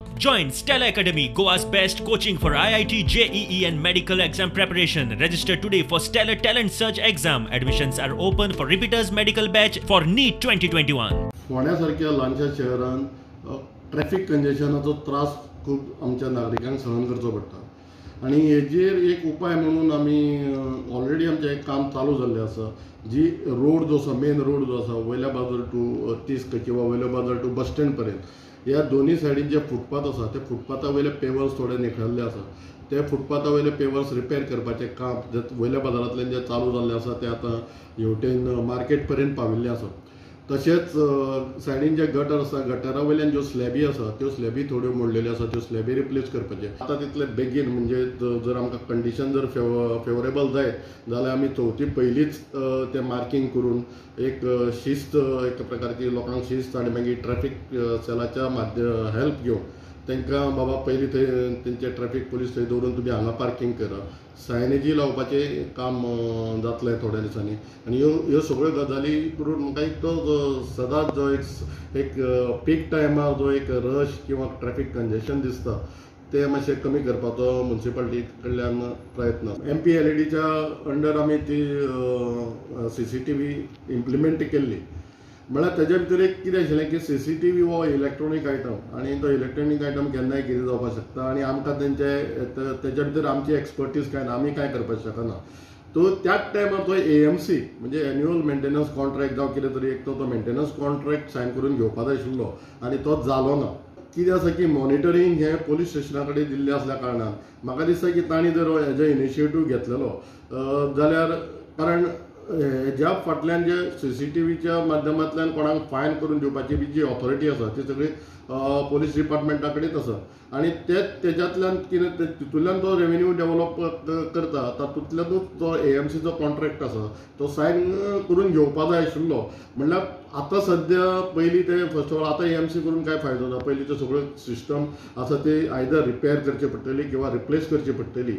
Join Stella Academy, Goa's best coaching for IIT, JEE and medical exam preparation. Register today for Stellar Talent Search exam. Admissions are open for repeaters medical batch for NEET 2021. फोंड्यासारख्या ल्हानशा शहरात traffic कंजेशनाचो त्रास खूप आमच्या नागरिकांक सहन करचो पडटा आणि हेजेर एक उपाय म्हणून आमी ऑलरेडी आमचें एक काम चालू जाल्लें आसा. जी रोड जो आसा, मेन रोड जो आसा, वयल्या बाजार टू तिस्क किंवा वयल्या बाजार टू बस स्टँड पर्यंत, ह्या दोन्ही सायडीन जे फुटपाथ आसा ते फुटपाथा वयले पेवर्स थोडे निखळल्ले आसा. ते फुटपाथा वयले पेवर्स रिपेर करपाचें काम जे वयल्या बाजारांतल्यान जे चालू जाल्लें आसा ते आतां हेवटेन मार्केट पर्यंत पाविल्लें आसा. तशेंच सायडीन जे गटर आसा, गटरा वयल्यान ज्यो स्लॅबी आसा त्यो स्लॅबी थोड्यो मोडलेल्यो आसा, त्यो स्लॅबी रिप्लेस करपाचे आतां तितले बेगीन. म्हणजे जर आमकां कंडिशन जर फेवरेबल जायत जाल्यार आमी चवथी पयलींच तें मार्कींग करून एक शिस्त, एक प्रकारची लोकांक शिस्त आनी मागीर ट्रॅफिक सेलाच्या हेल्प घेवन तांकां बाबा पयलीं थंय तेंचे ट्रॅफिक पुलीस थंय दवरून तुमी हांगा पार्किंग करा, सायनेजी लावपाचें काम जातलें थोड्या दिसांनी. आनी ह्यो सगळ्यो गजाली करून म्हाका एक तो सदांच जो एक पीक टायमार जो एक रश किंवा ट्रॅफिक कंजेशन दिसता ते मातशें कमी करपाचो म्युन्सिपालिटी कडल्यान प्रयत्न. MPLADच्या अंडर आमी ती CCTV इम्प्लिमेंट केल्ली. म्हळ्यार तेज्या भितर एक कितें आशिल्लें की CCTV हो इलेक्ट्रॉनीक आयटम आनी तो इलेक्ट्रॉनीक आयटम केन्नाय कितें जावपाक शकता आनी आमकां तेज्या भितर आमची एक्सपर्टीज कांय ना, आमी कांय करपाक शकना. तो त्याच टायमार तो AMC म्हणजे एन्युअल मेंटेनन्स कॉन्ट्रॅक्ट जावं कितें तरी एक तो मेंटेनन्स कॉन्ट्रॅक्ट सायन करून घेवपा जाय आशिल्लो आनी तो जालो ना. कितें आसा की मॉनिटरींग हें पोलीस स्टेशना कडेन दिल्लें आसल्या कारणान म्हाका दिसता की तांणी जर हेजो इनिशिएटीव घेतलेलो जाल्यार, कारण हेज्या फाटल्यान जे CCTVच्या माध्यमांतल्यान कोणाक फायन करून दिवपाची बी जी ऑथॉरिटी आसा ती सगळी पोलीस डिपार्टमेंटा कडेच आसा आनी तेज्यातल्यान कितें तितूंतल्यान तो रेवेन्यू डेव्हलप करता तातूंतल्यानूच जो AMCचो कॉन्ट्रॅक्ट आसा तो सायन करून घेवपा जाय आशिल्लो. म्हणल्यार आतां सद्या पयलीं ते फर्स्ट ऑफ ऑल आतां AMC करून कांय फायदो ना. पयलींच्यो सगळ्यो सिस्टम आसा ती आयदर रिपेर करची पडटली किंवा रिप्लेस करची पडटली.